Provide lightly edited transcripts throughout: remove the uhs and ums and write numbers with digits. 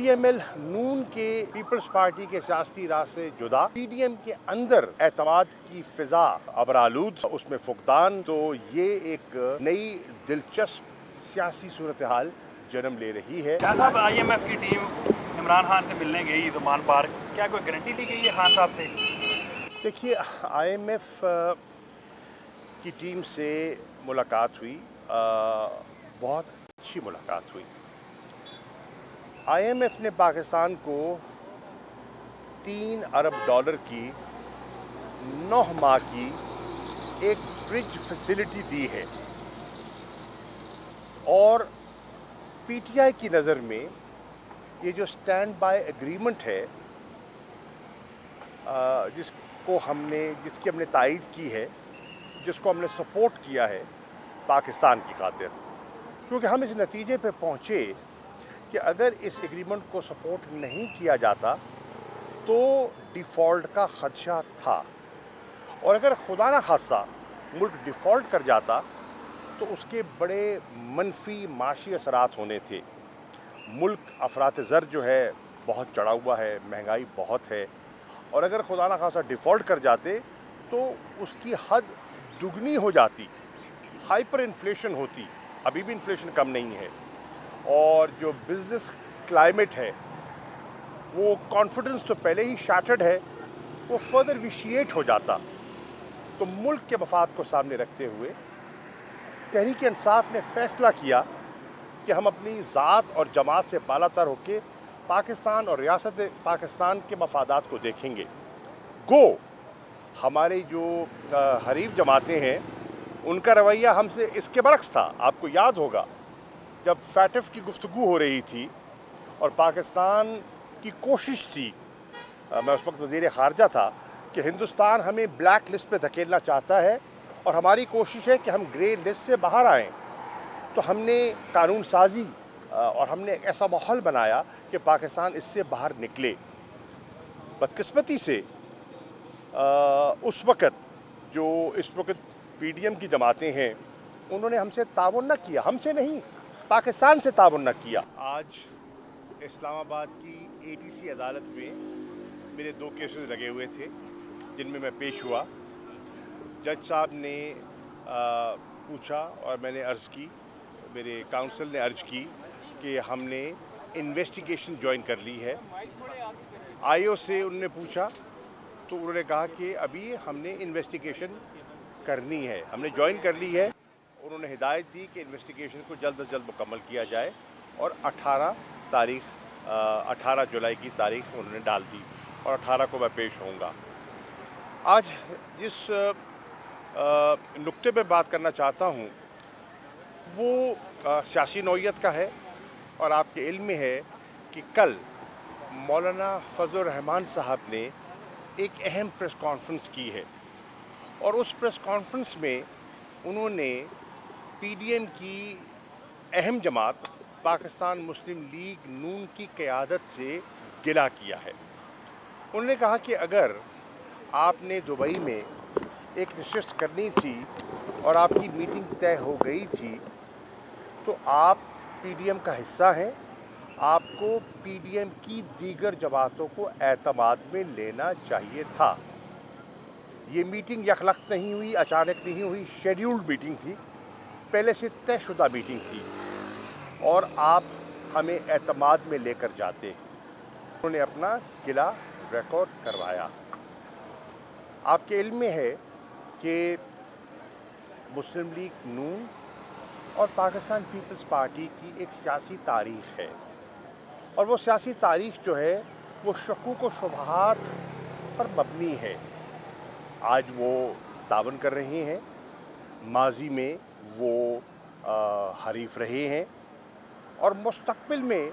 PML नून के peoples party के सियासी राह से जुदा, PDM के अंदर एतमाद की फिजा अबरालूद, उसमें फुकदान, तो ये एक नई दिलचस्प सियासी सूरत हाल जन्म ले रही है। शाह साहब, IMF की टीम इमरान खान से मिलने गई ज़ुमान पार्क, क्या कोई गारंटी ली गई है खान साहब से? देखिए, IMF की टीम से मुलाकात हुई, बहुत अच्छी मुलाकात हुई। IMF ने पाकिस्तान को $3 अरब की 9 माह की एक ब्रिज फैसिलिटी दी है और PTI की नज़र में ये जो स्टैंड बाय एग्रीमेंट है, जिसकी हमने तायीद की है, जिसको हमने सपोर्ट किया है पाकिस्तान की खातिर, क्योंकि हम इस नतीजे पे पहुँचे कि अगर इस एग्रीमेंट को सपोर्ट नहीं किया जाता तो डिफ़ॉल्ट का ख़दशा था, और अगर खुदा न खास्ता मुल्क डिफ़ॉल्ट कर जाता तो उसके बड़े मनफी माशी असरात होने थे। मुल्क अफरात ज़र जो है बहुत चढ़ा हुआ है, महंगाई बहुत है, और अगर खुदा न खास्ता डिफ़ॉल्ट कर जाते तो उसकी हद दुगनी हो जाती, हाइपर इन्फ्लेशन होती। अभी भी इन्फ्लेशन कम नहीं है, और जो बिज़नेस क्लाइमेट है, वो कॉन्फिडेंस तो पहले ही शैटर्ड है, वो फर्दर विशिएट हो जाता। तो मुल्क के मफाद को सामने रखते हुए तहरीक इंसाफ ने फैसला किया कि हम अपनी ज़ात और जमात से बालातर होकर पाकिस्तान और रियासत पाकिस्तान के मफादात को देखेंगे। गो हमारे जो हरीफ जमातें हैं, उनका रवैया हमसे इसके बरक्स था। आपको याद होगा, जब फैटफ की गुफ्तगू हो रही थी और पाकिस्तान की कोशिश थी, मैं उस वक्त वज़ीर ख़ारजा था, कि हिंदुस्तान हमें ब्लैक लिस्ट पे धकेलना चाहता है और हमारी कोशिश है कि हम ग्रे लिस्ट से बाहर आएँ, तो हमने कानून साजी और हमने एक ऐसा माहौल बनाया कि पाकिस्तान इससे बाहर निकले। बदकिस्मती से उस वक़्त जो इस वक्त PDM की जमातें हैं, उन्होंने हमसे ताउन न किया, हमसे नहीं, पाकिस्तान से ताउन न किया। आज इस्लामाबाद की ATC अदालत में मेरे 2 केसेस लगे हुए थे, जिनमें मैं पेश हुआ। जज साहब ने पूछा और मैंने अर्ज़ की, मेरे काउंसिल ने अर्ज़ की कि हमने इन्वेस्टिगेशन ज्वाइन कर ली है। IO से उन्होंने पूछा तो उन्होंने कहा कि अभी हमने इन्वेस्टिगेशन करनी है, हमने ज्वाइन कर ली है। उन्होंने हिदायत दी कि इन्वेस्टिगेशन को जल्द अज जल्द मुकम्मल किया जाए, और 18 जुलाई की तारीख उन्होंने डाल दी, और 18 को मैं पेश होऊंगा। आज जिस नुक्ते पे बात करना चाहता हूँ वो सियासी नौइयत का है, और आपके इल्म में है कि कल मौलाना फजलुर रहमान साहब ने एक अहम प्रेस कॉन्फ्रेंस की है, और उस प्रेस कॉन्फ्रेंस में उन्होंने PDM की अहम जमात पाकिस्तान मुस्लिम लीग नून की क़यादत से गिला किया है। उन्होंने कहा कि अगर आपने दुबई में एक नशिस्त करनी थी और आपकी मीटिंग तय हो गई थी, तो आप PDM का हिस्सा हैं, आपको PDM की दीगर जमातों को एतमाद में लेना चाहिए था। ये मीटिंग यकलख्त नहीं हुई, अचानक नहीं हुई, शेड्यूल्ड मीटिंग थी, पहले से तयशुदा मीटिंग थी, और आप हमें एतमाद में लेकर जाते। उन्होंने अपना गिला रिकॉर्ड करवाया। आपके इल्म में है कि मुस्लिम लीग नून और पाकिस्तान पीपल्स पार्टी की एक सियासी तारीख़ है, और वो सियासी तारीख़ जो है वो शकूक व शुबहात पर मबनी है। आज वो तावन कर रहे हैं, माजी में वो हरीफ रहे हैं, और मुस्तक़बिल में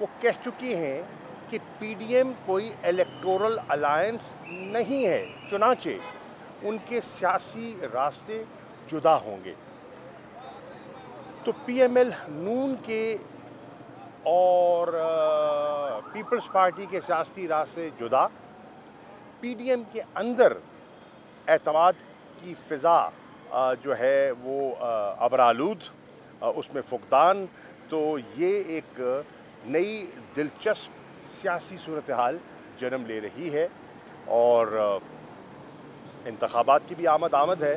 वो कह चुकी हैं कि PDM कोई इलेक्टोरल अलायंस नहीं है, चुनांचे उनके सियासी रास्ते जुदा होंगे। तो PML नून के और पीपल्स पार्टी के सियासी राह से जुदा, PDM के अंदर एतमाद की फ़िज़ा जो है वो अबरालूद, उसमें फुकदान, तो ये एक नई दिलचस्प सियासी सूरत हाल जन्म ले रही है और इंतखाबात की भी आमद है,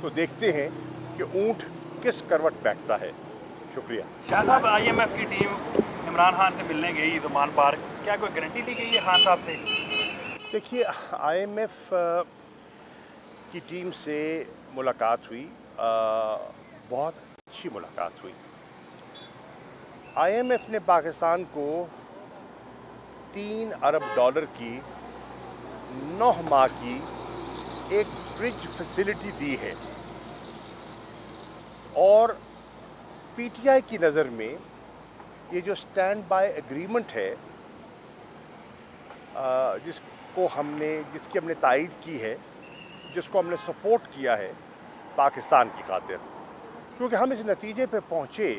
तो देखते हैं कि ऊँट किस करवट बैठता है। शुक्रिया। शाह साहब, IMF की टीम इमरान खान से मिलने गई ज़ुमान पार्क, क्या कोई गारंटी ली गई है खान साहब से? देखिए, IMF की टीम से मुलाकात हुई, बहुत अच्छी मुलाकात हुई। IMF ने पाकिस्तान को $3 अरब की 9 माह की एक ब्रिज फैसिलिटी दी है और PTI की नज़र में ये जो स्टैंड बाय एग्रीमेंट है जिसकी हमने तायीद की है, जिसको हमने सपोर्ट किया है पाकिस्तान की खातिर, क्योंकि हम इस नतीजे पे पहुँचे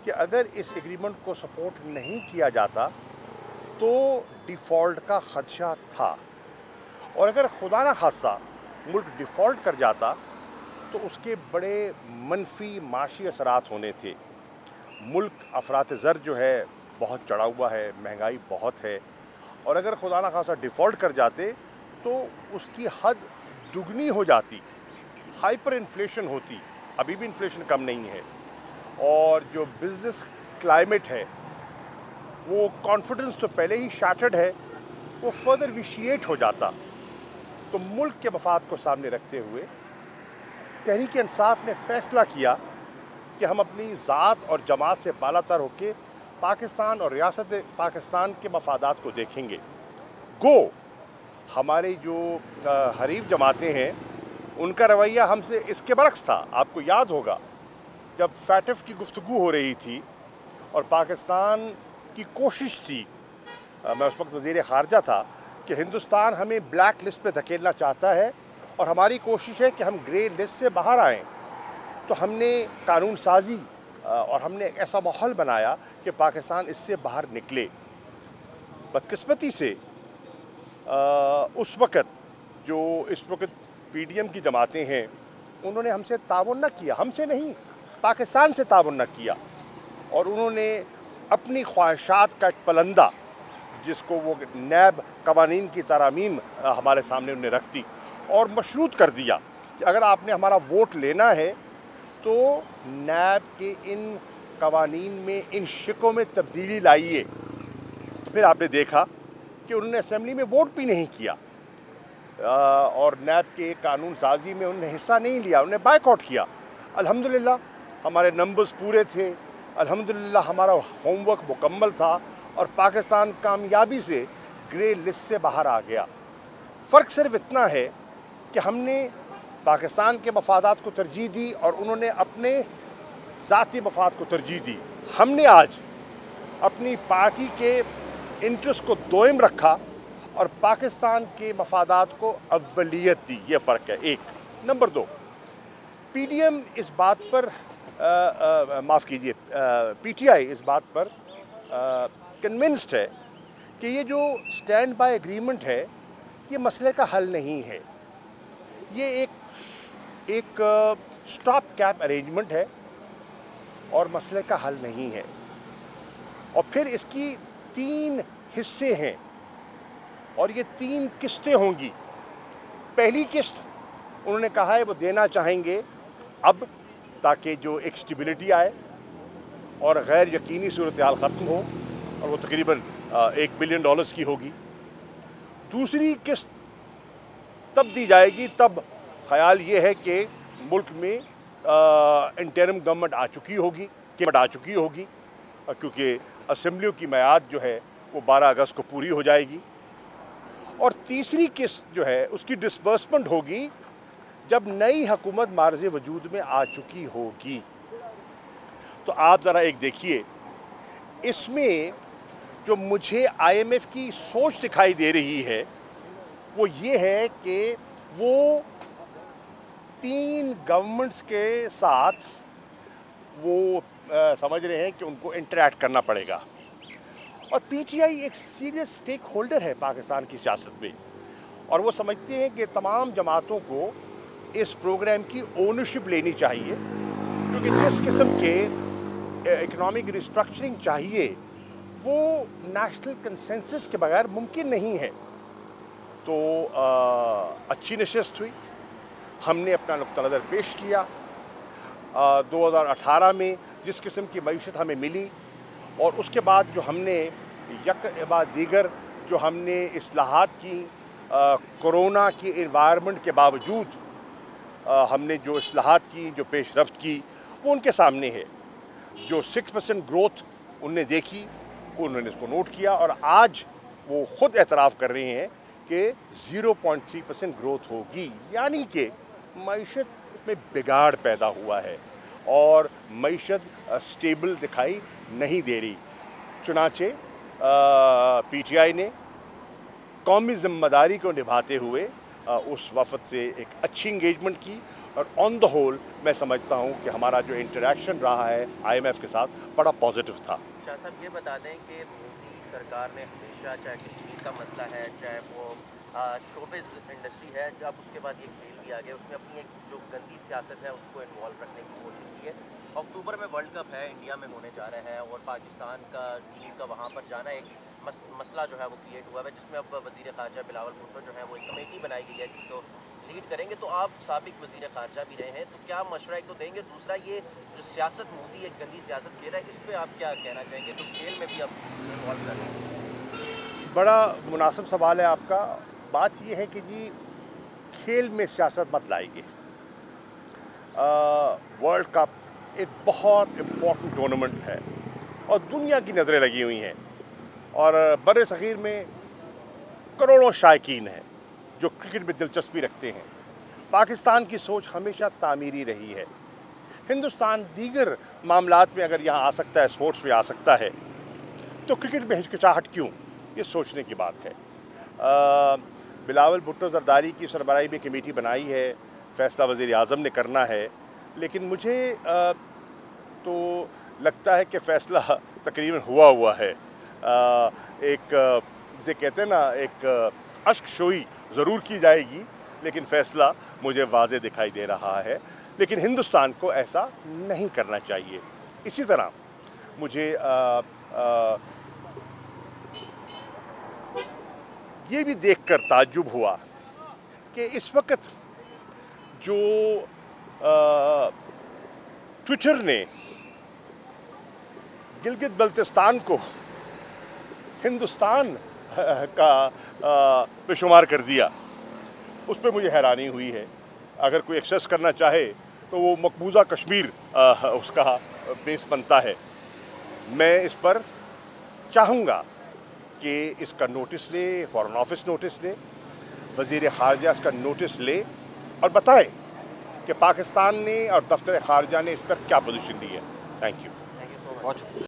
कि अगर इस एग्रीमेंट को सपोर्ट नहीं किया जाता तो डिफ़ॉल्ट का ख़दशा था, और अगर खुदा न खास्ता मुल्क डिफ़ॉल्ट कर जाता तो उसके बड़े मनफी माशी असरात होने थे। मुल्क अफरात ज़र जो है बहुत चढ़ा हुआ है, महंगाई बहुत है, और अगर खुदा न खास्ता डिफ़ॉल्ट कर जाते तो उसकी हद दुगनी हो जाती, हाइपर इन्फ्लेशन होती। अभी भी इन्फ्लेशन कम नहीं है, और जो बिज़नेस क्लाइमेट है वो कॉन्फिडेंस तो पहले ही शैटर्ड है, वो फर्दर विशिएट हो जाता। तो मुल्क के मफाद को सामने रखते हुए तहरीक इंसाफ ने फ़ैसला किया कि हम अपनी ज़ात और जमात से बालातर होकर पाकिस्तान और रियासत पाकिस्तान के मफादात को देखेंगे। गो हमारे जो हरीफ जमातें हैं उनका रवैया हमसे इसके बरक्स था। आपको याद होगा जब फैटफ की गुफ्तगू हो रही थी और पाकिस्तान की कोशिश थी, मैं उस वक्त वज़ीर ख़ारजा था, कि हिंदुस्तान हमें ब्लैक लिस्ट पे धकेलना चाहता है और हमारी कोशिश है कि हम ग्रे लिस्ट से बाहर आएँ। तो हमने कानून साजी और हमने एक ऐसा माहौल बनाया कि पाकिस्तान इससे बाहर निकले। बदकिस्मती से उस वक़्त जो इस वक्त PDM की जमातें हैं उन्होंने हमसे ताउन न किया, हमसे नहीं पाकिस्तान से ताउन न किया, और उन्होंने अपनी ख्वाहिशात का एक पलंदा जिसको वो नैब कवानीन की तरामीम हमारे सामने उन्हें रख दी और मशरूत कर दिया कि अगर आपने हमारा वोट लेना है तो नैब के इन कवानीन में, इन शिकों में तब्दीली लाइए। फिर आपने देखा कि उन्होंने असेंबली में वोट भी नहीं किया और नैब के कानून साजी में उन्होंने हिस्सा नहीं लिया, उन्होंने बायकॉट किया। अल्हम्दुलिल्लाह हमारे नंबर्स पूरे थे, अल्हम्दुलिल्लाह हमारा होमवर्क मुकम्मल था और पाकिस्तान कामयाबी से ग्रे लिस्ट से बाहर आ गया। फ़र्क सिर्फ इतना है कि हमने पाकिस्तान के मफादात को तरजीह दी और उन्होंने अपने ज़ाती मफाद को तरजीह दी। हमने आज अपनी पार्टी के इंटरेस्ट को दोयम रखा और पाकिस्तान के मफादात को अव्वलियत दी। ये फ़र्क है एक। नंबर 2, PDM इस बात पर माफ़ कीजिए PTI इस बात पर कन्विंस्ड है कि ये जो स्टैंड बाय एग्रीमेंट है ये मसले का हल नहीं है, ये एक स्टॉप कैप अरेंजमेंट है और मसले का हल नहीं है। और फिर इसकी 3 हिस्से हैं और ये 3 किस्तें होंगी। पहली किस्त उन्होंने कहा है वो देना चाहेंगे अब, ताकि जो एक स्टेबिलिटी आए और गैर यकीनी सूरत हाल ख़त्म हो, और वो तकरीबन $1 बिलियन की होगी। दूसरी किस्त तब दी जाएगी तब ख्याल ये है कि मुल्क में इंटरिम गवर्नमेंट आ चुकी होगी क्योंकि असेंबलियों की मियाद जो है वो 12 अगस्त को पूरी हो जाएगी। और तीसरी किस्त जो है उसकी डिसबर्समेंट होगी जब नई हुकूमत मार्ज़ वजूद में आ चुकी होगी। तो आप ज़रा एक देखिए, इसमें जो मुझे IMF की सोच दिखाई दे रही है वो ये है कि वो 3 गवर्नमेंट्स के साथ वो समझ रहे हैं कि उनको इंटरैक्ट करना पड़ेगा। और PTI एक सीरियस स्टेक होल्डर है पाकिस्तान की सियासत में, और वो समझते हैं कि तमाम जमातों को इस प्रोग्राम की ओनरशिप लेनी चाहिए, क्योंकि जिस किस्म के इकनॉमिक रिस्ट्रक्चरिंग चाहिए वो नेशनल कंसेंसस के बगैर मुमकिन नहीं है। तो अच्छी नशिस्त हुई, हमने अपना नुक्ता नज़र पेश किया। 2018 में जिस किस्म की मईशत हमें मिली और उसके बाद जो हमने यक बाद दीगर जो हमने इस्लाहात की, कोरोना की इन्वायरमेंट के बावजूद हमने जो इस्लाहात की, जो पेशरफ्त की, वो उनके सामने है। जो 6% ग्रोथ उनने देखी, उन्होंने इसको नोट किया और आज वो खुद एतराफ़ कर रहे हैं कि 0.3% ग्रोथ होगी, यानी कि मईशत में बिगाड़ पैदा हुआ है और मईशत स्टेबल दिखाई नहीं दे रही। चुनाचे PTI ने कौमी ज़िम्मेदारी को निभाते हुए उस वफ़द से एक अच्छी इंगेजमेंट की और ऑन द होल मैं समझता हूँ कि हमारा जो इंटरेक्शन रहा है IMF के साथ बड़ा पॉजिटिव था। शाह साहब, ये बता दें कि मोदी सरकार ने हमेशा, चाहे कश्मीर का मसला है, चाहे वो शोबिज़ इंडस्ट्री है, जब उसके बाद ये खेल भी आ गया, उसमें अपनी एक जो गंदी सियासत है उसको इन्वॉल्व रखने की कोशिश की है। अक्टूबर में वर्ल्ड कप है, इंडिया में होने जा रहा है और पाकिस्तान का टीम का वहाँ पर जाना एक मसला जो है वो क्रिएट हुआ है, जिसमें अब वज़ीर ख़ारजा बिलावल भुट्टो जो है वो एक कमेटी बनाई गई है जिसको लीड करेंगे। तो आप साबिक वज़ीर ख़ारजा भी रहे हैं, तो क्या मशवरा एक तो देंगे, दूसरा ये जो सियासत मोदी एक गंदी सियासत खेल रहा है, इस पर आप क्या कहना चाहेंगे? तो खेल में भी आप इन्वॉल्व कर रहे हैं। बड़ा मुनासिब सवाल है आपका। बात यह है कि जी खेल में सियासत मत लाइए। वर्ल्ड कप एक बहुत इम्पोर्टेंट टूर्नामेंट है और दुनिया की नज़रें लगी हुई हैं और बड़े सग़ीर में करोड़ों शायकीन हैं जो क्रिकेट में दिलचस्पी रखते हैं। पाकिस्तान की सोच हमेशा तामीरी रही है। हिंदुस्तान दीगर मामलात में अगर यहाँ आ सकता है, स्पोर्ट्स में आ सकता है, तो क्रिकेट में हिचकिचाहट क्यों? ये सोचने की बात है। बिलावल भुट्टो ज़रदारी की सरबराही में कमेटी बनाई है, फ़ैसला वज़ीर आज़म ने करना है, लेकिन मुझे तो लगता है कि फ़ैसला तकरीबन हुआ है। एक जिसे कहते हैं ना, एक अश्कशोई ज़रूर की जाएगी, लेकिन फ़ैसला मुझे वाज़े दिखाई दे रहा है। लेकिन हिंदुस्तान को ऐसा नहीं करना चाहिए। इसी तरह मुझे ये भी देखकर ताज्जुब हुआ कि इस वक्त जो ट्विटर ने गिलगित बल्तिस्तान को हिंदुस्तान का बेशुमार कर दिया, उस पर मुझे हैरानी हुई है। अगर कोई एक्सेस करना चाहे तो वो मकबूजा कश्मीर उसका बेस बनता है। मैं इस पर चाहूँगा कि इसका नोटिस ले, फॉरेन ऑफिस नोटिस ले, वज़ीर ख़ारजा इसका नोटिस ले और बताए कि पाकिस्तान ने और दफ्तर ख़ारजा ने इस पर क्या पोजीशन ली है। Thank you so much.